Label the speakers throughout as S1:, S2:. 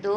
S1: 2,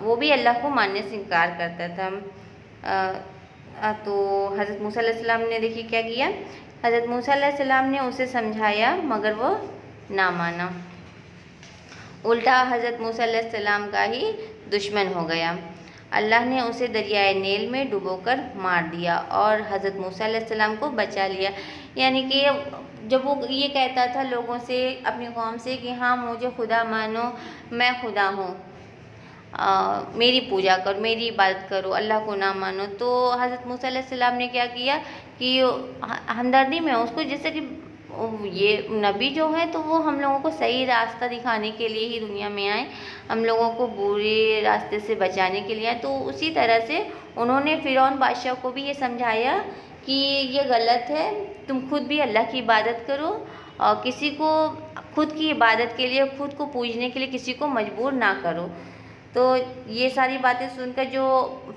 S1: وہ بھی اللہ کو ماننے سے انکار کرتا تھا۔ تو حضرت موسیٰ علیہ السلام نے دیکھیے کیا کیا، حضرت موسیٰ علیہ السلام نے اسے سمجھایا مگر وہ نہ مانا، الٹا حضرت موسیٰ علیہ السلام کا ہی دشمن ہو گیا۔ اللہ نے اسے دریائے نیل میں ڈبو کر مار دیا اور حضرت موسیٰ علیہ السلام کو بچا لیا۔ یعنی کہ جب وہ یہ کہتا تھا لوگوں سے، اپنی قوم سے کہ ہاں مجھے خدا مانو، میں خدا ہوں، میری پوجا کرو، میری عبادت کرو، اللہ کو نہ مانو، تو حضرت موسیٰ علیہ السلام نے کیا کیا کہ ہمدردی میں اس کو، جیسے کہ یہ نبی جو ہے تو وہ ہم لوگوں کو صحیح راستہ دکھانے کے لیے ہی دنیا میں آئے، ہم لوگوں کو برے راستے سے بچانے کے لیے آئے، تو اسی طرح سے انہوں نے فرعون بادشاہ کو بھی یہ سمجھایا کہ یہ غلط ہے، تم خود بھی اللہ کی عبادت کرو اور کسی کو خود کی عبادت کے لیے، خود کو پوجنے کے لیے کسی کو مجبور نہ کرو۔ تو یہ ساری باتیں سن کر جو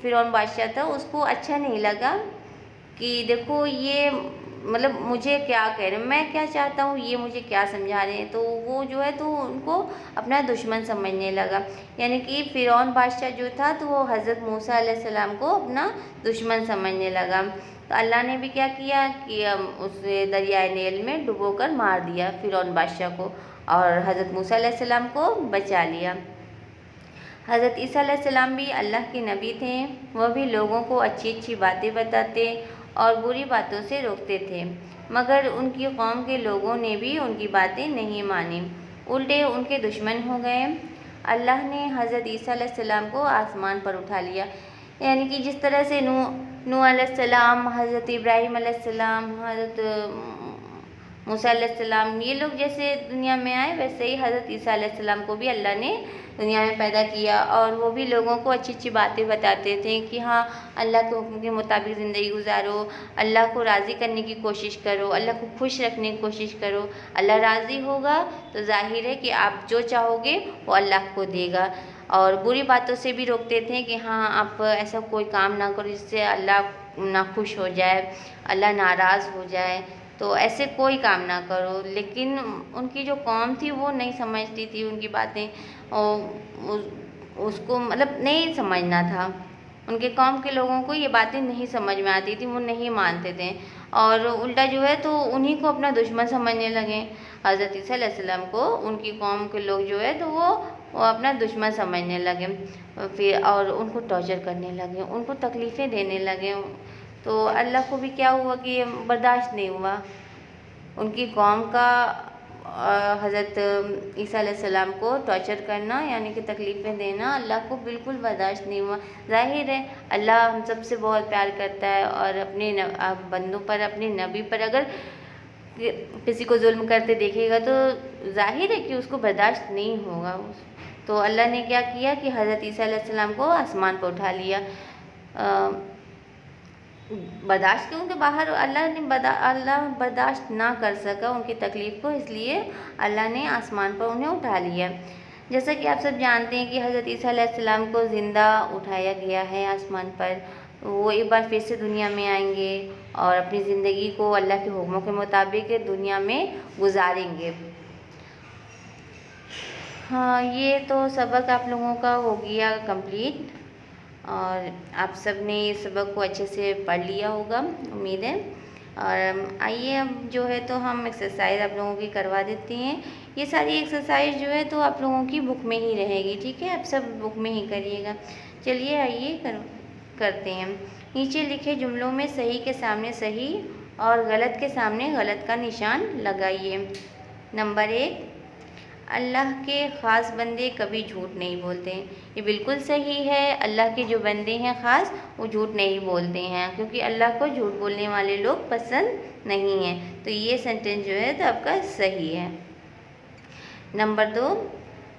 S1: فرعون بادشاہ تھا اس کو اچھا نہیں لگا کہ دیکھو یہ مطلب مجھے کیا کہہ رہے ہیں، میں کیا چاہتا ہوں، یہ مجھے کیا سمجھا رہے ہیں، تو وہ جو ہے تو ان کو اپنا دشمن سمجھنے لگا۔ یعنی کہ فرعون بادشاہ جو تھا تو وہ حضرت موسیٰ علیہ السلام کو اپنا دشمن سمجھنے لگا۔ تو اللہ نے بھی کیا کیا کہ اسے دریائے نیل میں ڈبو کر مار دیا فرعون بادشاہ کو، اور حضرت موسیٰ علیہ السلام کو بچا لیا۔ حضرت عیسیٰ علیہ السلام بھی اللہ کے نبی تھے، وہ بھی لوگوں کو اچھی اچھی باتیں بتاتے اور بری باتوں سے روکتے تھے، مگر ان کی قوم کے لوگوں نے بھی ان کی باتیں نہیں مانی، الٹے ان کے دشمن ہو گئے۔ اللہ نے حضرت عیسیٰ علیہ السلام کو آسمان پر اٹھا لیا، یعنی کہ جس طرح سے نوح علیہ السلام، حضرت ابراہیم علیہ السلام، حضرت موسیٰ علیہ السلام، یہ لوگ جیسے دنیا میں آئے ویسے ہی حضرت عیسیٰ علیہ السلام کو بھی اللہ نے دنیا میں پیدا کیا، اور وہ بھی لوگوں کو اچھی اچھی باتیں بتاتے تھے کہ ہاں اللہ کے حکم کے مطابق زندگی گزارو، اللہ کو راضی کرنے کی کوشش کرو، اللہ کو خوش رکھنے کی کوشش کرو، اللہ راضی ہوگا تو ظاہر ہے کہ آپ جو چاہو گے وہ اللہ کو دے گا۔ اور بری باتوں سے بھی روکتے تھے کہ ہاں آپ ایسا کوئی کام نہ کرو جس سے اللہ ناخوش ہو جائے، اللہ ناراض ہو جائے، تو ایسے کوئی کام نہ کرو۔ لیکن ان کی جو قوم تھی وہ نہیں سمجھتی تھی ان کی باتیں، اس کو مطلب نہیں سمجھنا تھا، ان کے قوم کے لوگوں کو یہ باتیں نہیں سمجھ میں آتی تھی، وہ نہیں مانتے تھے، اور الٹا جو ہے تو انہی کو اپنا دشمن سمجھنے لگے۔ حضرت عیسیٰ علیہ السلام کو ان کی قوم کے لوگ جو ہے تو وہ اپنا دشمن سمجھنے لگے، پھر اور ان کو ٹارچر کرنے لگے، ان کو تکلیفیں دینے لگے۔ تو اللہ کو بھی کیا ہوا کہ برداشت نہیں ہوا ان کی قوم کا حضرت عیسیٰ علیہ السلام کو ٹارچر کرنا، یعنی کہ تکلیفیں دینا، اللہ کو بالکل برداشت نہیں ہوا۔ ظاہر ہے اللہ ہم سب سے بہت پیار کرتا ہے، اور اپنے بندوں پر، اپنے نبی پر اگر کسی کو ظلم کرتے دیکھے گا تو ظاہر ہے کہ اس کو برداشت نہیں ہوگا۔ تو اللہ نے کیا کیا کہ حضرت عیسیٰ علیہ السلام کو آسمان پر اٹھا لیا، برداشت کیوں کہ باہر اللہ برداشت نہ کر سکا ان کی تکلیف کو، اس لیے اللہ نے آسمان پر انہیں اٹھا لیا۔ جیسا کہ آپ سب جانتے ہیں کہ حضرت عیسیٰ علیہ السلام کو زندہ اٹھایا گیا ہے آسمان پر، وہ ایک بار پھر سے دنیا میں آئیں گے اور اپنی زندگی کو اللہ کے حکموں کے مطابق دنیا میں گزاریں گے۔ ہاں یہ تو سبق آپ لوگوں کا ہو گیا کمپلیٹ، اور آپ سب نے اس سبق کو اچھے سے پڑھ لیا ہوگا امید ہے۔ اور آئیے اب جو ہے تو ہم ایکسرسائز آپ لوگوں کی کروا دیتے ہیں۔ یہ ساری ایکسرسائز جو ہے تو آپ لوگوں کی بک میں ہی رہے گی، ٹھیک ہے، آپ سب بک میں ہی کریے گا۔ چلیے آئیے کرتے ہیں۔ نیچے لکھے جملوں میں صحیح کے سامنے صحیح اور غلط کے سامنے غلط کا نشان لگائیے۔ نمبر 1، اللہ کے خاص بندے کبھی جھوٹ نہیں بولتے۔ یہ بالکل صحیح ہے، اللہ کے جو بندے ہیں خاص وہ جھوٹ نہیں بولتے ہیں، کیونکہ اللہ کو جھوٹ بولنے والے لوگ پسند نہیں ہیں، تو یہ سینٹنس جو ہے تو آپ کا صحیح ہے۔ نمبر 2،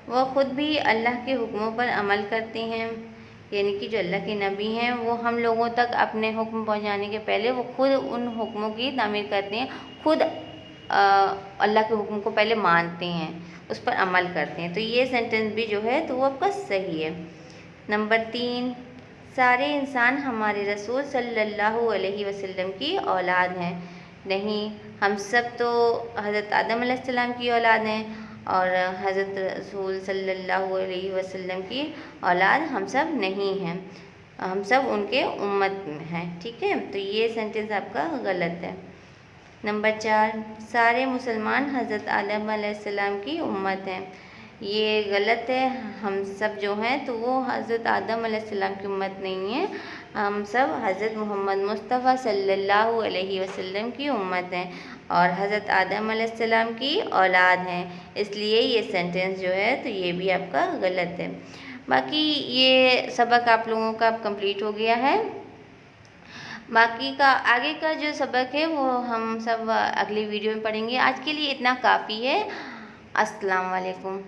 S1: وہ خود بھی اللہ کے حکموں پر عمل کرتے ہیں، یعنی کہ جو اللہ کے نبی ہیں وہ ہم لوگوں تک اپنے حکم پہنچانے کے پہلے وہ خود ان حکموں کی تعمیر کرتے ہیں، خود اللہ کے حکم کو پہلے مانتے ہیں، اس پر عمل کرتے ہیں، تو یہ سینٹنس بھی جو ہے تو وہ آپ کا صحیح ہے۔ نمبر 3، سارے انسان ہمارے رسول صلی اللہ علیہ وسلم کی اولاد ہیں۔ نہیں، ہم سب تو حضرت آدم علیہ السلام کی اولاد ہیں، اور حضرت رسول صلی اللہ علیہ وسلم کی اولاد ہم سب نہیں ہیں، ہم سب ان کے امت میں ہیں، ٹھیک ہے؟ تو یہ سینٹنس آپ کا غلط ہے۔ نمبر 4، سارے مسلمان حضرت آدم علیہ السلام کی امت ہیں، یہ غلط ہے۔ ہم سب جو ہیں تو وہ حضرت آدم علیہ السلام کی امت نہیں ہیں، ہم سب حضرت محمد مصطفیٰ صلی اللہ علیہ وسلم کی امت ہیں اور حضرت آدم علیہ السلام کی اولاد ہیں، اس لیے یہ سینٹنس جو ہے تو یہ بھی آپ کا غلط ہے۔ باقی یہ سبق آپ لوگوں کا اب کمپلیٹ ہو گیا ہے، باقی کا آگے کا جو سبق ہے وہ ہم سب اگلی ویڈیو میں پڑھیں گے۔ آج کے لیے اتنا کافی ہے۔ السلام علیکم۔